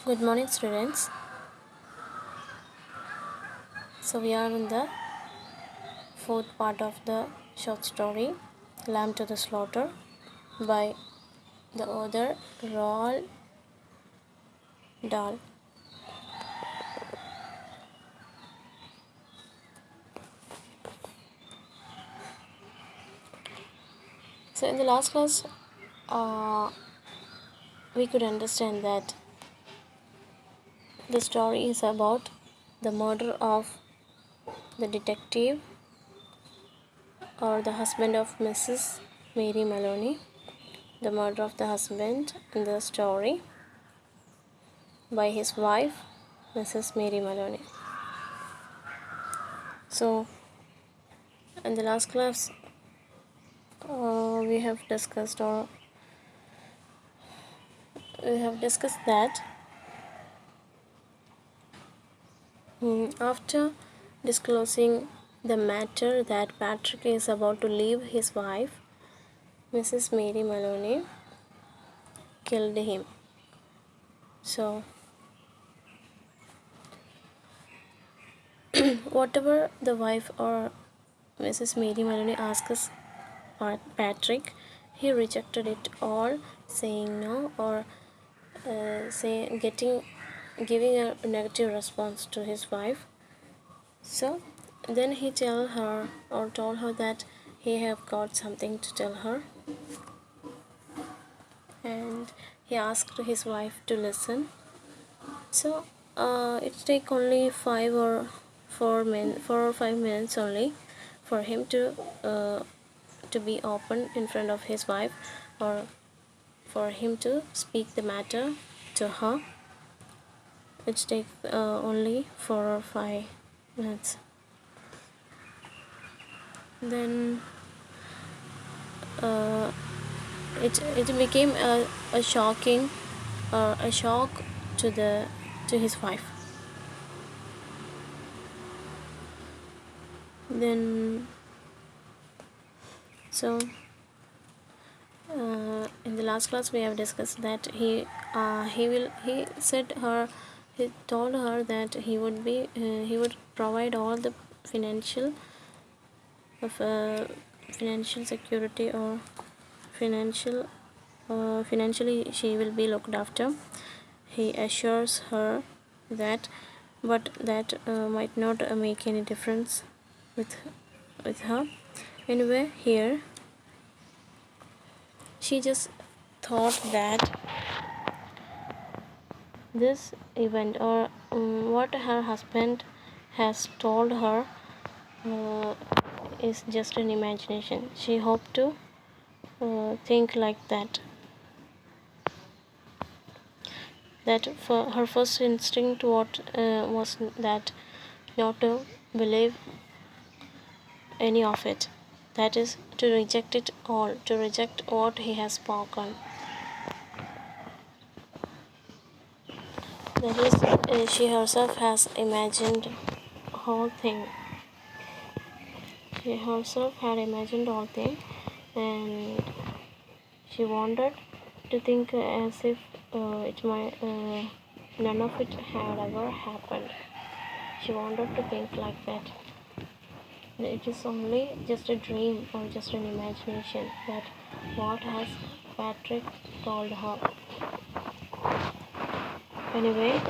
Good morning, students. So, we are in the fourth part of the short story Lamb to the Slaughter by the author Roald Dahl. So, in the last class, we could understand that the story is about the murder of the detective or the husband of Mrs. Mary Maloney, the murder of the husband in the story by his wife, Mrs. Mary Maloney. So, in the last class, we have discussed that after disclosing the matter that Patrick is about to leave his wife, Mrs. Mary Maloney killed him. So, whatever the wife or Mrs. Mary Maloney asks Patrick, he rejected it all, saying no or giving a negative response to his wife. So then he told her that he have got something to tell her, and he asked his wife to listen. So it take only 4 or 5 minutes only for him to be open in front of his wife, or for him to speak the matter to her. It takes only 4 or 5 minutes. Then it became a shocking a shock to his wife. Then so in the last class we have discussed that he told her that he would provide all the financial financial security, or financially she will be looked after. He assures her that, but that might not make any difference with her. Anyway, here she just thought that this event, or what her husband has told her, is just an imagination. She hoped to think like that. That for her first instinct was that not to believe any of it. That is, to reject it all, to reject what he has spoken. That is, she herself has imagined whole thing. She herself had imagined all thing, and she wanted to think as if none of it had ever happened. She wanted to think like that. It is only just a dream or just an imagination, that what has Patrick told her. Anyway,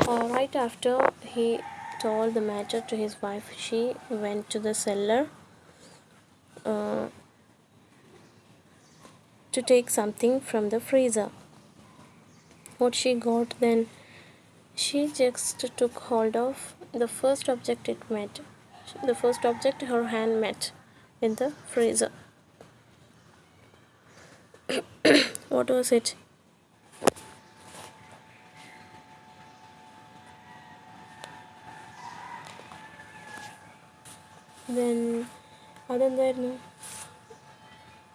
right after he told the matter to his wife, she went to the cellar to take something from the freezer. What she got then? She just took hold of the first object it met. The first object her hand met in the freezer. What was it? Then, other than,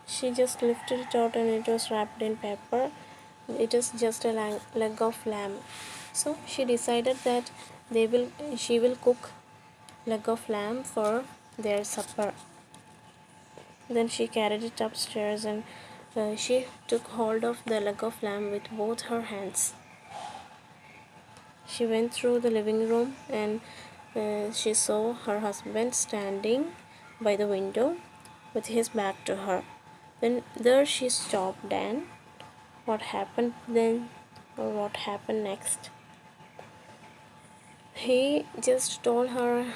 she just lifted it out and it was wrapped in paper. It is just a leg of lamb. So she decided that she will cook leg of lamb for their supper. Then she carried it upstairs, and she took hold of the leg of lamb with both her hands. She went through the living room and she saw her husband standing by the window with his back to her. Then there she stopped, and what happened then, or what happened next? He just told her,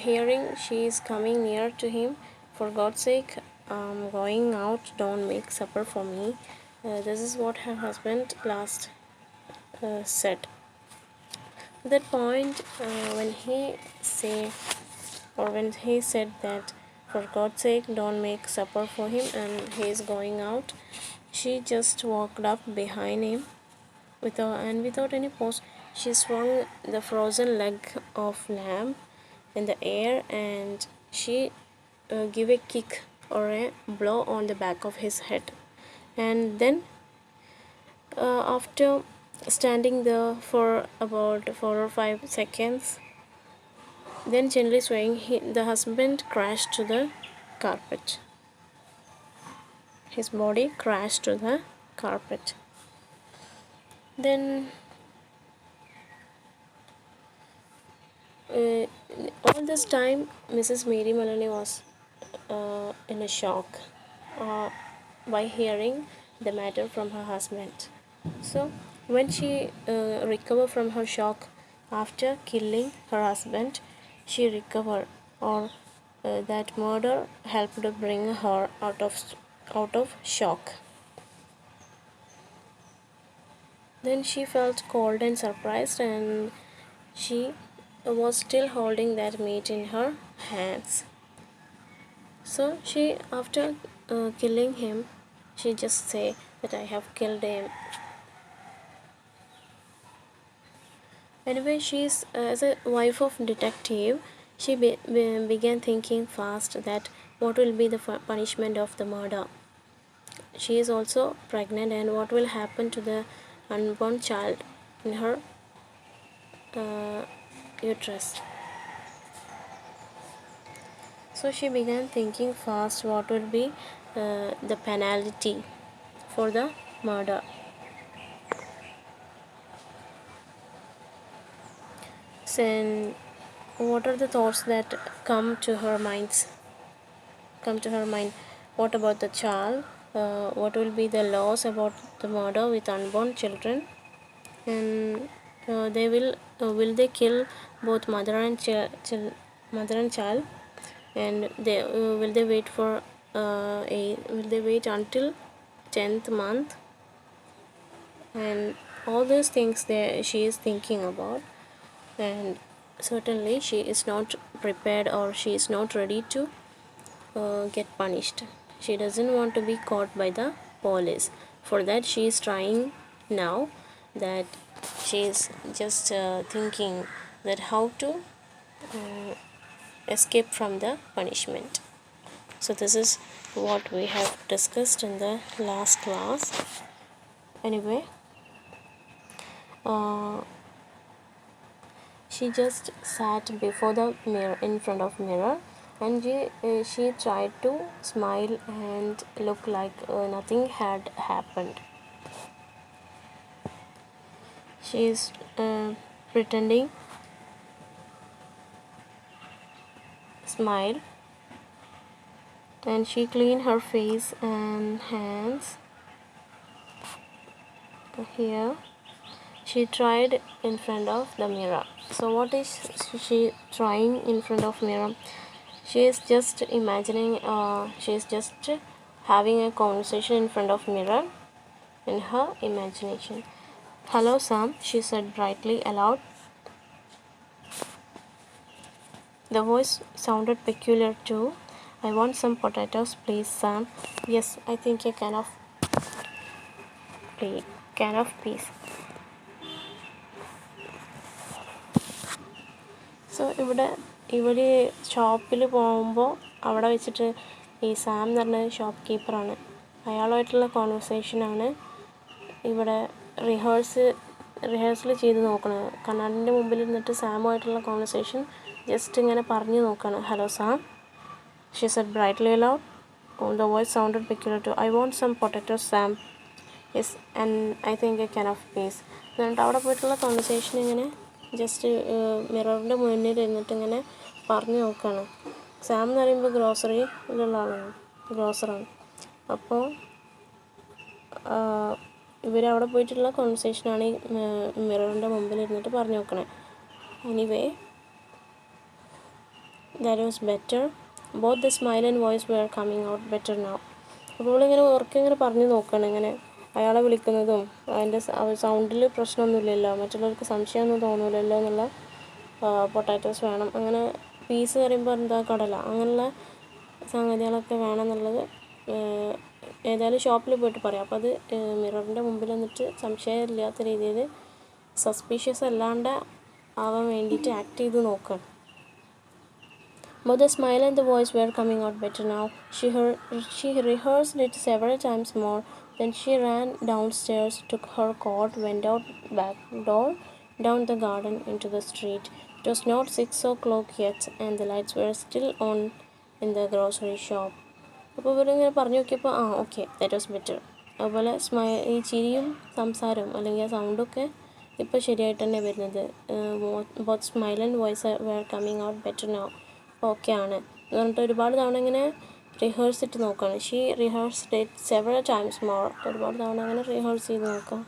hearing she is coming near to him, "For God's sake, I'm going out, don't make supper for me." This is what her husband last said. At that point, when he say, or when he said that, "For God's sake, don't make supper for him," and he is going out, she just walked up behind him without any pause. She swung the frozen leg of lamb in the air, and she gave a kick or a blow on the back of his head. And then, after standing there for about 4 or 5 seconds, then gently swaying, the husband crashed to the carpet. His body crashed to the carpet. Then all this time, Mrs. Mary Maloney was in a shock uh, by hearing the matter from her husband. So, when she recovered from her shock after killing her husband, she recovered, or that murder helped to bring her out of shock. Then she felt cold and surprised, and she was still holding that meat in her hands. So she, after killing him, she just say that I have killed him. Anyway, she's as a wife of detective, she began thinking fast that what will be the punishment of the murder. She is also pregnant, and what will happen to the unborn child in her uterus. So she began thinking fast what would be the penalty for the murder. So, what are the thoughts that come to her mind? What about the child? What will be the laws about the murder with unborn children? And will they kill both mother and child? And will they wait for will they wait until 10th month? And all those things that she is thinking about, and certainly she is not prepared, or she is not ready to get punished. She doesn't want to be caught by the police. For that, she is trying now, that she is just thinking that how to escape from the punishment. So this is what we have discussed in the last class. Anyway, she just sat before the mirror, in front of mirror, and she tried to smile and look like nothing had happened. She is pretending smile, and she cleaned her face and hands. Here she tried in front of the mirror. So what is she trying in front of mirror? She is just imagining, she is just having a conversation in front of mirror in her imagination. "Hello, Sam," she said brightly aloud. The voice sounded peculiar too. "I want some potatoes, please, Sam." "Yes, I think a can of peas." So ഇവർ ഷോപ്പിൽ പോകുമ്പോൾ അവിടെ വെച്ചിട്ട് ഈ Sam എന്ന് പറഞ്ഞ shop കീപ്പറാണ്, അയാളുമായിട്ടുള്ള കോൺവെർസേഷനാണ് ഇവിടെ rehearsal ചെയ്ത് നോക്കണത്. കണ്ണാടിൻ്റെ മുമ്പിൽ ഇരുന്നിട്ട് സാമുമായിട്ടുള്ള കോൺവെർസേഷൻ ജസ്റ്റ് ഇങ്ങനെ പറഞ്ഞു നോക്കുകയാണ്. "Hello Sam," she said brightly aloud. The voice sounded peculiar too. "I want some potatoes, Sam." "Yes, and I think a can of peas." എന്നിട്ട് അവിടെ പോയിട്ടുള്ള കോൺവെർസേഷൻ ഇങ്ങനെ ജസ്റ്റ് മിററിൻ്റെ മുന്നിൽ ഇരുന്നിട്ട് ഇങ്ങനെ പറഞ്ഞു നോക്കുകയാണ്. സാം എന്ന് പറയുമ്പോൾ ഗ്രോസറിയിലുള്ള ആളാണ്, ഗ്രോസറാണ്. അപ്പോൾ ഇവരവിടെ പോയിട്ടുള്ള കോൺവെർസേഷനാണ് ഈ മിററിൻ്റെ മുമ്പിൽ ഇരുന്നിട്ട് പറഞ്ഞു നോക്കണേ. Anyway that was better. Both the smile and voice were coming out better now. അപ്പോൾ ഇങ്ങനെ ഇങ്ങനെ പറഞ്ഞു നോക്കുകയാണ്, ഇങ്ങനെ അയാളെ വിളിക്കുന്നതും അതിൻ്റെ സൗണ്ടിൽ പ്രശ്നമൊന്നുമില്ലല്ലോ, മറ്റുള്ളവർക്ക് സംശയമൊന്നും തോന്നില്ലല്ലോ എന്നുള്ള പൊട്ടാറ്റോസ് വേണം, അങ്ങനെ പീസ് പറയുമ്പോൾ എന്താ കടല, അങ്ങനെയുള്ള സംഗതികളൊക്കെ വേണം എന്നുള്ളത് ഏതായാലും ഷോപ്പിൽ പോയിട്ട് പറയാം. അപ്പോൾ അത് മിററിൻ്റെ മുമ്പിൽ വന്നിട്ട് സംശയമില്ലാത്ത രീതിയിൽ സസ്പീഷ്യസ് അല്ലാണ്ട് ആവാൻ വേണ്ടിയിട്ട് ആക്ട് ചെയ്ത് നോക്കുകയാണ്. But the smile and the voice were coming out better now. She rehearsed it several times more. Then she ran downstairs, took her coat, went out back door, down the garden, into the street. It was not 6 o'clock yet, and the lights were still on in the grocery shop. അപ്പോൾ ഇവരിങ്ങനെ പറഞ്ഞു നോക്കിയപ്പോൾ okay, that was better. അതുപോലെ ഈ ചിരിയും സംസാരവും അല്ലെങ്കിൽ ആ സൗണ്ടൊക്കെ ഇപ്പോൾ ശരിയായിട്ട് തന്നെ വരുന്നത്. Both smile and voice were coming out better now. Okay ആണ് എന്ന് പറഞ്ഞിട്ട് ഒരുപാട് തവണ ഇങ്ങനെ റിഹേഴ്സ് ഇട്ട് നോക്കുകയാണ്. She rehearsed it several times more. ഒരുപാട് തവണ അങ്ങനെ റിഹേഴ്സ് ചെയ്ത് നോക്കാം.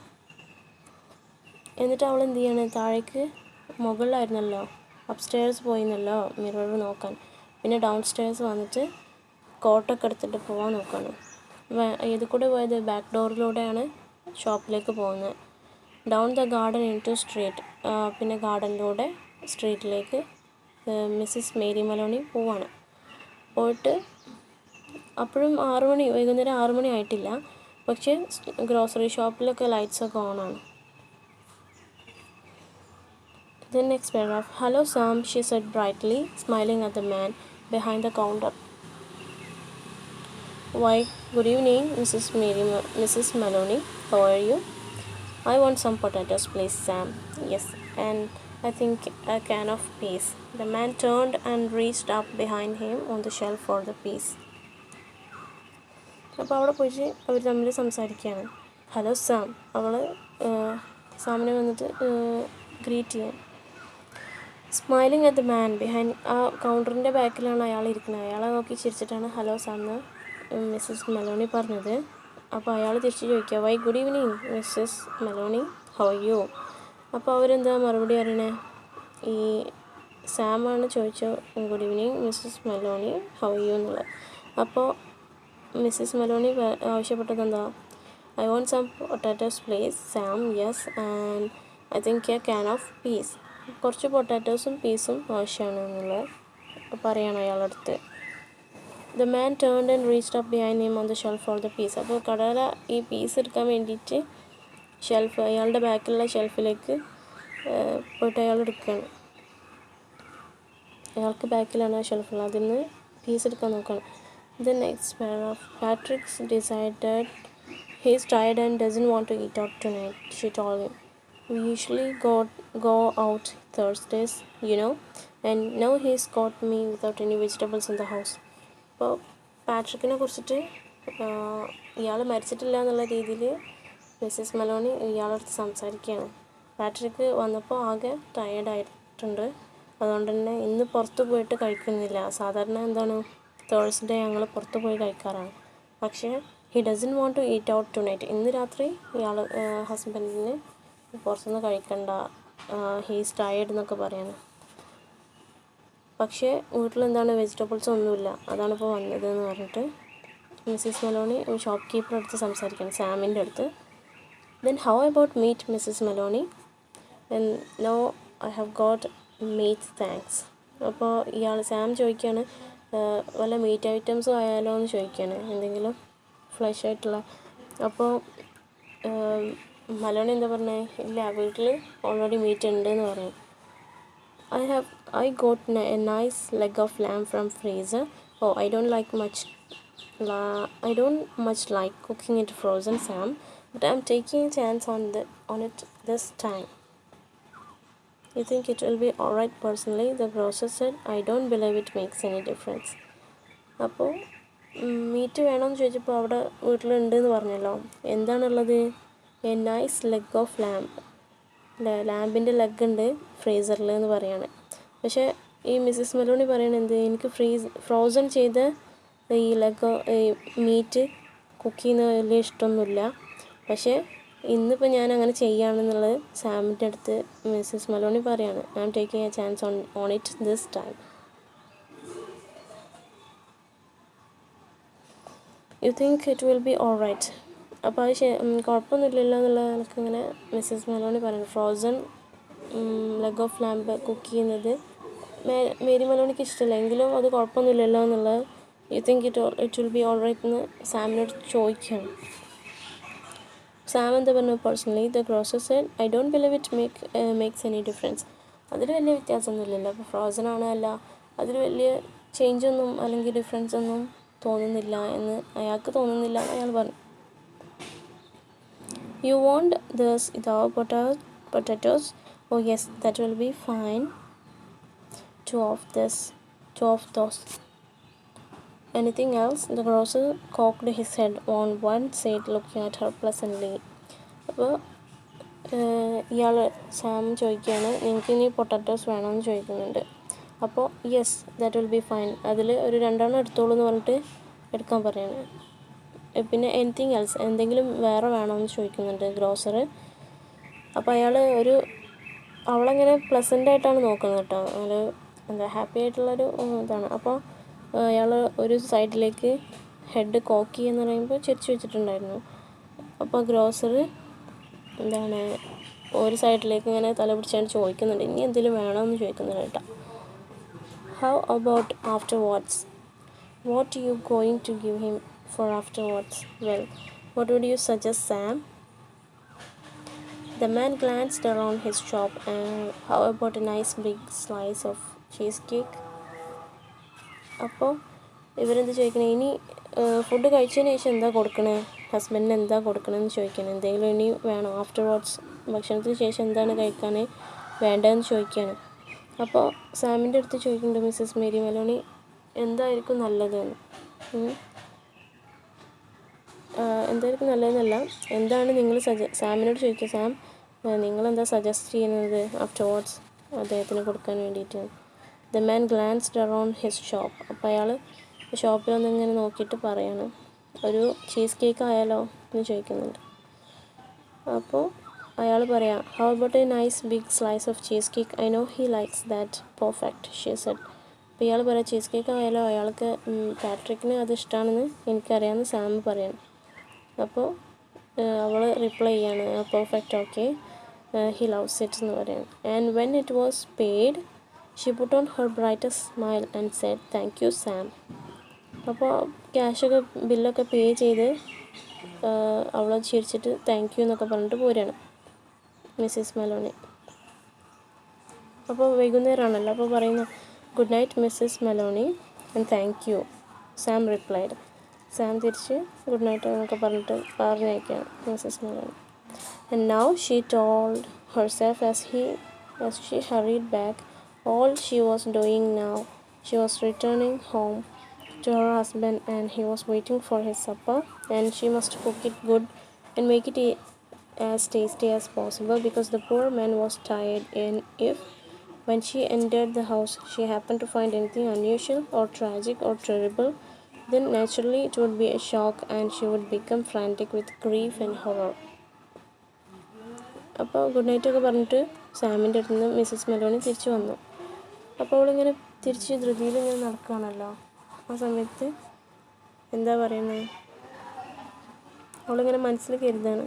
എന്നിട്ട് അവൾ എന്ത് ചെയ്യാണ്, താഴേക്ക് മുകളിലായിരുന്നല്ലോ, അപ്സ്റ്റേഴ്സ് പോയിരുന്നല്ലോ മിറർ നോക്കാൻ, പിന്നെ ഡൗൺ സ്റ്റേഴ്സ് വന്നിട്ട് കോട്ടൊക്കെ എടുത്തിട്ട് പോകാൻ നോക്കുകയാണ്. ഇത് കൂടെ പോയത് ബാക്ക് ഡോറിലൂടെയാണ് ഷോപ്പിലേക്ക് പോകുന്നത്. Down the garden into street, പിന്നെ ഗാർഡനിലൂടെ സ്ട്രീറ്റിലേക്ക് മിസ്സിസ് മേരി മലോണി പോവാണ്. പോയിട്ട് അപ്പോഴും 6 മണി, വൈകുന്നേരം 6 മണി ആയിട്ടില്ല. പക്ഷേ ഗ്രോസറി ഷോപ്പിലൊക്കെ ലൈറ്റ്സൊക്കെ ഓണാണ്. Then next paragraph. Hello Sam, she said brightly, smiling at the man behind the counter. Why, good evening, Mrs. Maloney. How are you? I want some potatoes, please, Sam. Yes, and I think a can of peas. The man turned and reached up behind him on the shelf for the peas. അപ്പോൾ അവിടെ പോയിട്ട് അവർ തമ്മിൽ സംസാരിക്കുകയാണ്. Hello Sam, അവൾ സാമിനെ വന്നിട്ട് greet ചെയ്യാം. Smiling at the man behind, ആ കൗണ്ടറിൻ്റെ ബാക്കിലാണ് അയാൾ ഇരിക്കുന്നത്. അയാളെ നോക്കി ചിരിച്ചിട്ടാണ് ഹലോ സാം എന്ന് മിസ്സസ് മെലോണി പറഞ്ഞത്. അപ്പോൾ അയാൾ തിരിച്ച് ചോദിക്കുക, why good evening Mrs Maloney, how are you? അപ്പോൾ അവരെന്താ മറുപടി പറയണേ, ഈ സാമാണ് ചോദിച്ചത് good evening Mrs Maloney, how are you എന്നുള്ളത്. അപ്പോൾ മിസ്സസ് മെലോണി ആവശ്യപ്പെട്ടത് എന്താ, I want some potatoes please Sam. Yes, and I think a can of peas. കുറച്ച് പൊട്ടാറ്റോസും പീസും ആവശ്യമാണ് എന്നുള്ളത് പറയണം അയാളടുത്ത്. The man turned and reached up behind him on the shelf for the peas. അപ്പോൾ കടല ഈ പീസ് എടുക്കാൻ വേണ്ടിയിട്ട് അയാളുടെ ബാക്കിലുള്ള ഷെൽഫിലേക്ക് പോയിട്ട് അയാൾ എടുക്കുകയാണ്. അയാൾക്ക് ബാക്കിലാണ് ആ ഷെൽഫുള്ളത്, അതിൽ നിന്ന് പീസ് എടുക്കാൻ നോക്കുകയാണ്. The next paragraph. Patrick's decided he's tired and doesn't want to eat out tonight, she told him. We usually go out Thursdays, you know, and now he's caught me without any vegetables in the house. അപ്പോൾ പാട്രിക്കിനെ കുറിച്ചിട്ട് ഇയാൾ മരിച്ചിട്ടില്ല എന്നുള്ള രീതിയിൽ Mrs Meloni ഇയാളടുത്ത് സംസാരിക്കുകയാണ്. Patrick വന്നപ്പോൾ ആകെ ടയേർഡായിട്ടുണ്ട്, അതുകൊണ്ട് തന്നെ ഇന്ന് പുറത്ത് പോയിട്ട് കഴിക്കുന്നില്ല. സാധാരണ എന്താണ് തേഴ്സ്ഡേ ഞങ്ങൾ പുറത്ത് പോയി കഴിക്കാറാണ്. പക്ഷേ he doesn't want to eat out tonight. ഇന്ന് രാത്രി ഹസ്ബൻഡിന് പുറത്തുനിന്ന് കഴിക്കണ്ട, ഹീസ് ടയേർഡ് എന്നൊക്കെ പറയാണ്. പക്ഷേ വീട്ടിലെന്താണ് വെജിറ്റബിൾസ് ഒന്നുമില്ല, അതാണ് ഇപ്പോൾ വന്നതെന്ന് പറഞ്ഞിട്ട് മിസ്സസ് മെലോണി ഷോപ്പ് കീപ്പർ അടുത്ത് സംസാരിക്കണം, സാമിൻ്റെ അടുത്ത്. Then how about meat Mrs Maloney? Then no, I have got meat thanks. അപ്പോൾ സാം ചോദിക്കുകയാണ്, വല്ല മീറ്റ് ഐറ്റംസും ആയാലോ എന്ന് ചോദിക്കുകയാണ്, എന്തെങ്കിലും ഫ്ലഷ് ആയിട്ടുള്ള. അപ്പോൾ മലോണി എന്താ പറഞ്ഞത്, ഇല്ല വീട്ടിൽ ഓൾറെഡി മീറ്റ് ഉണ്ട് എന്ന് പറഞ്ഞു. I got a nice leg of lamb from freezer. Oh, I don't much like cooking it frozen, Sam, but I'm taking a chance on it this time. You think it will be alright? Personally, the grocer said. I don't believe it makes any difference. അപ്പോൾ meat വേണമെന്ന് ചോദിച്ചപ്പോൾ അവിടെ വീട്ടിലുണ്ടെന്ന് പറഞ്ഞല്ലോ. എന്താണുള്ളത്? A nice leg of lamb. ലാമ്പിൻ്റെ leg ഉണ്ട് ഫ്രീസറിൽ എന്ന് പറയാണ്. പക്ഷേ ഈ മിസ്സസ് മെലോണി പറയണത് എനിക്ക് ഫ്രോസൺ ചെയ്ത ഈ ലെഗ് മീറ്റ് കുക്ക് ചെയ്യുന്നത് വലിയ ഇഷ്ടമൊന്നുമില്ല. പക്ഷേ ഇന്നിപ്പോൾ ഞാൻ അങ്ങനെ ചെയ്യാമെന്നുള്ളത് സാമിൻ്റെ അടുത്ത് മിസ്സസ് മെലോണി പറയാണ്. I am taking a chance on it this time. You think it will be all right. അപ്പോൾ അത് കുഴപ്പമൊന്നുമില്ലല്ലോ എന്നുള്ള എനിക്കിങ്ങനെ മിസ്സസ് മെലോണി പറയുന്നു. Frozen leg of lamb cook ചെയ്യുന്നത് മേരി മെലോണിക്ക് ഇഷ്ടമില്ല, എങ്കിലും അത് കുഴപ്പമൊന്നുമില്ലല്ലോ എന്നുള്ളത് you think it will be all right എന്ന് സാമിനോട് ചോദിക്കുകയാണ്. സാം എന്താ പറഞ്ഞു? Personally the grocer said I don't believe it makes any difference. അതിൽ വലിയ വ്യത്യാസമൊന്നുമില്ലല്ലോ. അപ്പോൾ ഫ്രോസൺ ആണല്ല, അതിൽ വലിയ ചേഞ്ചൊന്നും അല്ലെങ്കിൽ ഡിഫറൻസ് ഒന്നും തോന്നുന്നില്ല എന്ന് അയാൾക്ക് തോന്നുന്നില്ല എന്ന് അയാൾ പറഞ്ഞു. You want this without potatoes? Oh yes, that will be fine. Two of those. Anything else? The grocer cocked his head on one side, looking at her pleasantly. അപ്പോൾ ഇയാൾ സാം ചോദിക്കുകയാണ്, നിങ്ങൾക്ക് ഇനി പൊട്ടാറ്റോസ് വേണമെന്ന് ചോദിക്കുന്നുണ്ട്. അപ്പോൾ yes, that will be fine, അതിൽ ഒരു 2 എടുത്തോളൂ എന്ന് പറഞ്ഞിട്ട് എടുക്കാൻ പറയാണ്. പിന്നെ എനിത്തിങ് എൽസ്, എന്തെങ്കിലും വേറെ വേണമെന്ന് ചോദിക്കുന്നുണ്ട് ഗ്രോസർ. അപ്പോൾ അയാൾ അവളങ്ങനെ പ്ലസൻ്റായിട്ടാണ് നോക്കുന്നത് കേട്ടോ. എന്താ ഹാപ്പി ആയിട്ടുള്ളൊരു ഇതാണ്. അപ്പോൾ അയാൾ ഒരു സൈഡിലേക്ക് ഹെഡ് കോക്കി എന്ന് പറയുമ്പോൾ ചിരിച്ചു വെച്ചിട്ടുണ്ടായിരുന്നു. അപ്പോൾ ഗ്രോസർ ഒരു സൈഡിലേക്ക് ഇങ്ങനെ തല പിടിച്ചാണ് ചോദിക്കുന്നുണ്ട്, ഇനി എന്തെങ്കിലും വേണമെന്ന് ചോദിക്കുന്നുണ്ട് കേട്ടോ. How about afterwards? What you going to give him for afterwards? Well, what would you suggest, Sam? The man glanced around his shop. How about a nice big slice of cheesecake? അപ്പോൾ ഇവരെന്ത് ചോദിക്കണേ, ഇനി food കഴിച്ചതിന് ശേഷം എന്താ കൊടുക്കണേ, ഹസ്ബൻഡിന് എന്താ കൊടുക്കണമെന്ന് ചോദിക്കണം. എന്തെങ്കിലും ഇനി വേണോ ആഫ്റ്റർവാർഡ്സ്, ഭക്ഷണത്തിന് ശേഷം എന്താണ് കഴിക്കാൻ വേണ്ടതെന്ന് ചോദിക്കുകയാണ്. അപ്പോൾ സാമിൻ്റെ അടുത്ത് ചോദിക്കുന്നുണ്ട് മിസ്സസ് മേരി മെലോണി, എന്തായിരിക്കും നല്ലതെന്ന്. എന്തായിരിക്കും നല്ലതെന്നല്ല, എന്താണ് നിങ്ങൾ സാമിനോട് ചോദിക്കുക, സാം നിങ്ങളെന്താ സജസ്റ്റ് ചെയ്യുന്നത് ആഫ്റ്റർവാർഡ്സ് അദ്ദേഹത്തിന് കൊടുക്കാൻ വേണ്ടിയിട്ട്. The man glanced around his shop. അപ്പോൾ അയാൾ ഷോപ്പിലൊന്നിങ്ങനെ നോക്കിയിട്ട് പറയാണ്, ഒരു ചീസ് കേക്ക് ആയാലോ എന്ന് ചോദിക്കുന്നുണ്ട്. അപ്പോൾ അയാൾ പറയാം, how about a nice big slice of cheesecake? I know he likes that perfect, she said. അപ്പോൾ ഇയാൾ പറയാം, ചീസ് കേക്ക് ആയാലോ, അയാൾക്ക് പാട്രിക്കിന് അത് ഇഷ്ടമാണെന്ന് എനിക്കറിയാമെന്ന് സാം പറയാണ്. അപ്പോൾ അവൾ റിപ്ലൈ ചെയ്യാണ്, perfect, okay, he loves it എന്ന് പറയാണ്. And when it was paid she put on her brightest smile and said thank you Sam. അപ്പോൾ ക്യാഷൊക്കെ ബില്ലൊക്കെ പേ ചെയ്ത് അവൾ ചിരിച്ചിട്ട് താങ്ക് യു എന്നൊക്കെ പറഞ്ഞിട്ട് പോരുകയാണ് മിസ്സസ് മെലോണി. അപ്പോൾ വൈകുന്നേരമാണല്ലോ, അപ്പോൾ പറയുന്നു, good night Mrs Meloni and thank you, Sam replied. Sam തിരിച്ച് ഗുഡ് നൈറ്റ് എന്നൊക്കെ പറഞ്ഞിട്ട് പറഞ്ഞേക്കാണ് Mrs Meloni. And now she told herself as she hurried back all she was doing now. She was returning home to her husband and he was waiting for his supper, and she must cook it good and make it as tasty as possible because the poor man was tired. And if when she entered the house she happened to find anything unusual or tragic or terrible, then naturally it would be a shock and she would become frantic with grief and horror. അപ്പോൾ good നൈറ്റൊക്കെ പറഞ്ഞിട്ട് സാമിൻ്റെ അടുത്ത് നിന്ന് Mrs Meloni തിരിച്ചു വന്നു. അപ്പോൾ അവളിങ്ങനെ തിരിച്ച് ധൃതിയിൽ ഇങ്ങനെ നടക്കുകയാണല്ലോ. ആ സമയത്ത് എന്താ പറയുന്നത്, അവളിങ്ങനെ മനസ്സിൽ കരുതാണ്,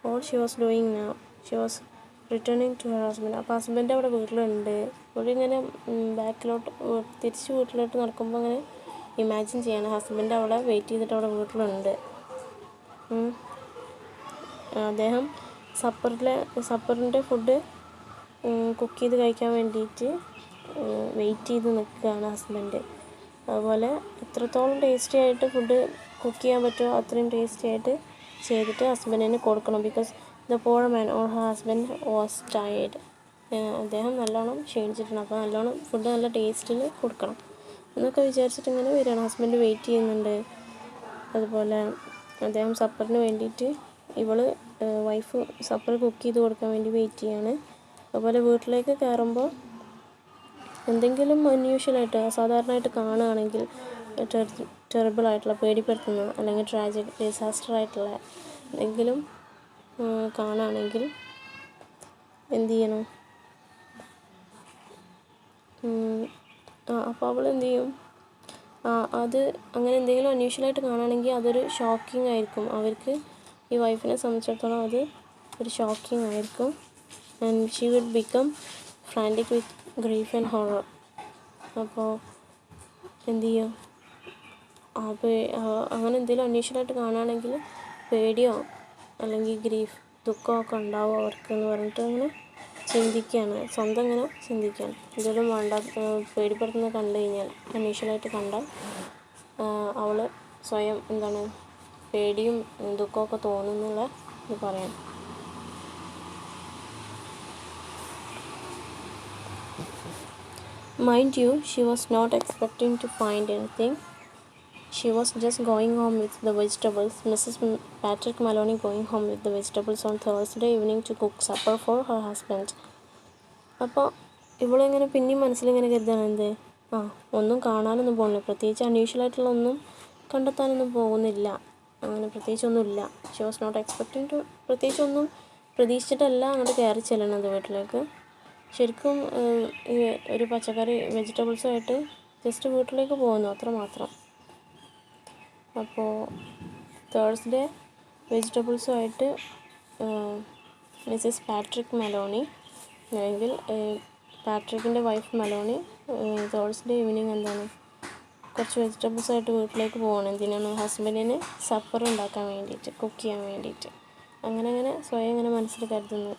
all she was doing now she was returning to her husband. അപ്പോൾ ഹസ്ബൻഡ് അവിടെ വീട്ടിലുണ്ട്. അവളിങ്ങനെ ബാക്കിലോട്ട് തിരിച്ച് വീട്ടിലോട്ട് നടക്കുമ്പോൾ അങ്ങനെ ഇമാജിൻ ചെയ്യാണ് ഹസ്ബൻഡ് അവിടെ വെയിറ്റ് ചെയ്തിട്ട് അവിടെ വീട്ടിലുണ്ട്. അദ്ദേഹം സപ്പറിൻ്റെ ഫുഡ് കുക്ക് ചെയ്ത് കഴിക്കാൻ വേണ്ടിയിട്ട് വെയിറ്റ് ചെയ്ത് നിൽക്കുകയാണ് ഹസ്ബൻഡ്. അതുപോലെ എത്രത്തോളം ടേസ്റ്റി ആയിട്ട് ഫുഡ് കുക്ക് ചെയ്യാൻ പറ്റുമോ അത്രയും ടേസ്റ്റി ആയിട്ട് ചെയ്തിട്ട് ഹസ്ബൻഡിന് കൊടുക്കണം. Because the poor man or husband was tired. അദ്ദേഹം നല്ലോണം ക്ഷീണിച്ചിട്ടുണ്ട്. അപ്പോൾ നല്ലോണം ഫുഡ് നല്ല ടേസ്റ്റിൽ കൊടുക്കണം എന്നൊക്കെ വിചാരിച്ചിട്ട് ഇങ്ങനെ വരികയാണ്. ഹസ്ബൻഡ് വെയിറ്റ് ചെയ്യുന്നുണ്ട്. അതുപോലെ അദ്ദേഹം സപ്പറിന് വേണ്ടിയിട്ട് ഇവൾ വൈഫ് സപ്പർ കുക്ക് ചെയ്ത് കൊടുക്കാൻ വേണ്ടി വെയിറ്റ് ചെയ്യാണ്. അതുപോലെ വീട്ടിലേക്ക് കയറുമ്പോൾ എന്തെങ്കിലും അൺയൂഷ്വലായിട്ട് അസാധാരണമായിട്ട് കാണുകയാണെങ്കിൽ ടെറിബിളായിട്ടുള്ള പേടിപ്പെടുത്തുന്ന അല്ലെങ്കിൽ ട്രാജിക് ഡിസാസ്റ്ററായിട്ടുള്ള എന്തെങ്കിലും കാണുകയാണെങ്കിൽ എന്ത് ചെയ്യണം? അപ്പോൾ അവൾ എന്ത് ചെയ്യും? അത് അങ്ങനെ എന്തെങ്കിലും അൺയൂഷ്വലായിട്ട് കാണുകയാണെങ്കിൽ അതൊരു ഷോക്കിംഗ് ആയിരിക്കും അവർക്ക്. ഈ വൈഫിനെ സംബന്ധിച്ചിടത്തോളം അത് ഒരു ഷോക്കിംഗ് ആയിരിക്കും. And she will become frantic with grief and horror. അപ്പോൾ എന്ത് ചെയ്യും? അപ്പോൾ അങ്ങനെ എന്തെങ്കിലും അൺയൂഷ്വലായിട്ട് കാണുകയാണെങ്കിൽ പേടിയോ അല്ലെങ്കിൽ ഗ്രീഫ് ദുഃഖമൊക്കെ ഉണ്ടാവും അവർക്കെന്ന് പറഞ്ഞിട്ട് അങ്ങനെ ചിന്തിക്കുകയാണ്, സ്വന്തം ഇങ്ങനെ ചിന്തിക്കുകയാണ്. എന്തെങ്കിലും വേണ്ട പേടിപ്പെടുത്തുന്ന കണ്ടു കഴിഞ്ഞാൽ, അൺയൂഷ്വലായിട്ട് കണ്ടാൽ അവൾ സ്വയം എന്താണ് പേടിയും ദുഃഖമൊക്കെ തോന്നുന്നുള്ള ഇത് പറയാം. Mind you, she was not expecting to find anything. She was just going home with the vegetables. Mrs. Patrick Maloney going home with the vegetables on Thursday evening to cook supper for her husband. അപ്പോൾ ഇവളിങ്ങനെ പിന്നെയും മനസ്സിലിങ്ങനെ കരുതാണ് എന്ത് ഒന്നും കാണാനൊന്നും പോകുന്നില്ല, പ്രത്യേകിച്ച് അൺയൂഷ്വലായിട്ടുള്ള ഒന്നും കണ്ടെത്താനൊന്നും പോകുന്നില്ല, അങ്ങനെ പ്രത്യേകിച്ചൊന്നുമില്ല. She was not expecting to, പ്രത്യേകിച്ചൊന്നും പ്രതീക്ഷിച്ചിട്ടല്ല അങ്ങോട്ട് കയറി ചെല്ലണത് വീട്ടിലേക്ക്. ശരിക്കും ഈ ഒരു പച്ചക്കറി വെജിറ്റബിൾസുമായിട്ട് ജസ്റ്റ് വീട്ടിലേക്ക് പോകുന്നു, അത്രമാത്രം. അപ്പോൾ തേഴ്സ്ഡേ വെജിറ്റബിൾസുമായിട്ട് മിസ്സസ് പാട്രിക് മെലോണി അല്ലെങ്കിൽ പാട്രിക്കിൻ്റെ വൈഫ് മെലോണി തേഴ്സ്ഡേ ഈവനിങ് എന്താണ് കുറച്ച് വെജിറ്റബിൾസായിട്ട് വീട്ടിലേക്ക് പോകണം. എന്തിനാണ്? ഹസ്ബൻഡിന് സപ്പർ ഉണ്ടാക്കാൻ വേണ്ടിയിട്ട്, കുക്ക് ചെയ്യാൻ വേണ്ടിയിട്ട്. അങ്ങനെ സ്വയം ഇങ്ങനെ മനസ്സിൽ കരുതുന്നു.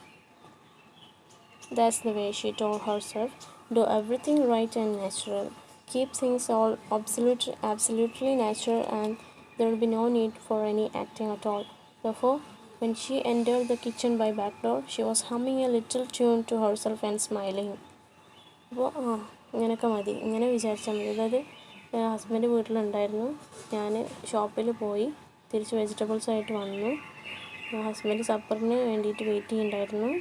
That's the way she told herself. Do everything right and natural. Keep things all absolutely natural, and there will be no need for any acting at all. Therefore, when she entered the kitchen by back door, she was humming a little tune to herself and smiling. അപ്പോൾ ഇങ്ങനെയൊക്കെ മതി, ഇങ്ങനെ വിചാരിച്ചാൽ മതി. അതായത് husband വീട്ടിലുണ്ടായിരുന്നു, ഞാൻ ഷോപ്പിൽ പോയി തിരിച്ച് വെജിറ്റബിൾസായിട്ട് വന്നു. ഹസ്ബൻഡ് സപ്പറിന് വേണ്ടിയിട്ട് വെയിറ്റ് ചെയ്യുന്നുണ്ടായിരുന്നു.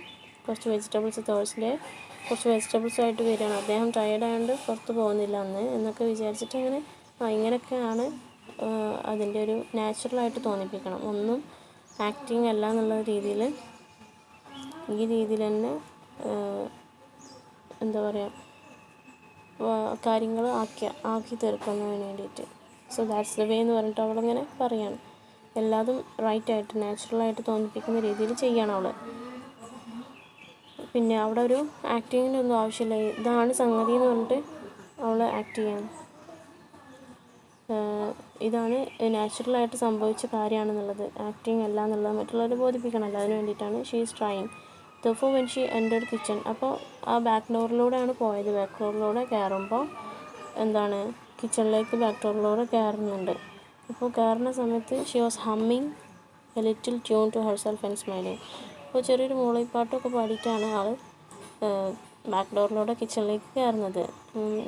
കുറച്ച് വെജിറ്റബിൾസ് തേഴ്സ്ഡേ കുറച്ച് വെജിറ്റബിൾസായിട്ട് വരികയാണ്. അദ്ദേഹം ടയേർഡായതുകൊണ്ട് പുറത്ത് പോകുന്നില്ല അന്ന് എന്നൊക്കെ വിചാരിച്ചിട്ട് അങ്ങനെ ഇങ്ങനെയൊക്കെയാണ് അതിൻ്റെ ഒരു നാച്ചുറലായിട്ട് തോന്നിപ്പിക്കണം. ഒന്നും ആക്ടിങ് അല്ല എന്നുള്ള രീതിയിൽ, ഈ രീതിയിൽ തന്നെ എന്താ പറയുക കാര്യങ്ങൾ ആക്കി തീർക്കുന്നതിന് വേണ്ടിയിട്ട്. സോ ദാറ്റ്സ് ദ വേ എന്ന് പറഞ്ഞിട്ട് അവളിങ്ങനെ പറയാണ്. എല്ലാതും റൈറ്റായിട്ട് നാച്ചുറലായിട്ട് തോന്നിപ്പിക്കുന്ന രീതിയിൽ ചെയ്യണം അവൾ. പിന്നെ അവിടെ ഒരു ആക്ടിങ്ങിനൊന്നും ആവശ്യമില്ല, ഇതാണ് സംഗതി എന്ന് പറഞ്ഞിട്ട് അവൾ ആക്ട് ചെയ്യാണ്. ഇതാണ് നാച്ചുറലായിട്ട് സംഭവിച്ച കാര്യമാണെന്നുള്ളത്, ആക്ടിങ് അല്ല എന്നുള്ളത് മറ്റുള്ളവരെ ബോധിപ്പിക്കണമല്ലോ, അതിന് വേണ്ടിയിട്ടാണ് she is trying. therefore when she entered kitchen, അപ്പോൾ ആ ബാക്ക് ഡോറിലൂടെയാണ് പോയത്. ബാക്ക് ഡോറിലൂടെ കയറുമ്പോൾ എന്താണ് കിച്ചണിലേക്ക് ബാക്ക് ഡോറിലൂടെ കയറുന്നുണ്ട്. അപ്പോൾ കയറുന്ന സമയത്ത് she was humming a little tune to herself and smiling. അപ്പോൾ ചെറിയൊരു മൂളിപ്പാട്ടൊക്കെ പാടിയിട്ടാണ് ആൾ ബാക്ക് ഡോറിലൂടെ കിച്ചണിലേക്ക് കയറുന്നത്.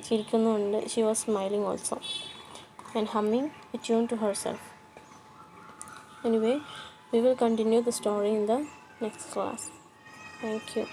ചിരിക്കുന്നുണ്ട്. She was smiling also and humming a tune to herself. Anyway, we will continue the story in the next class. Thank you.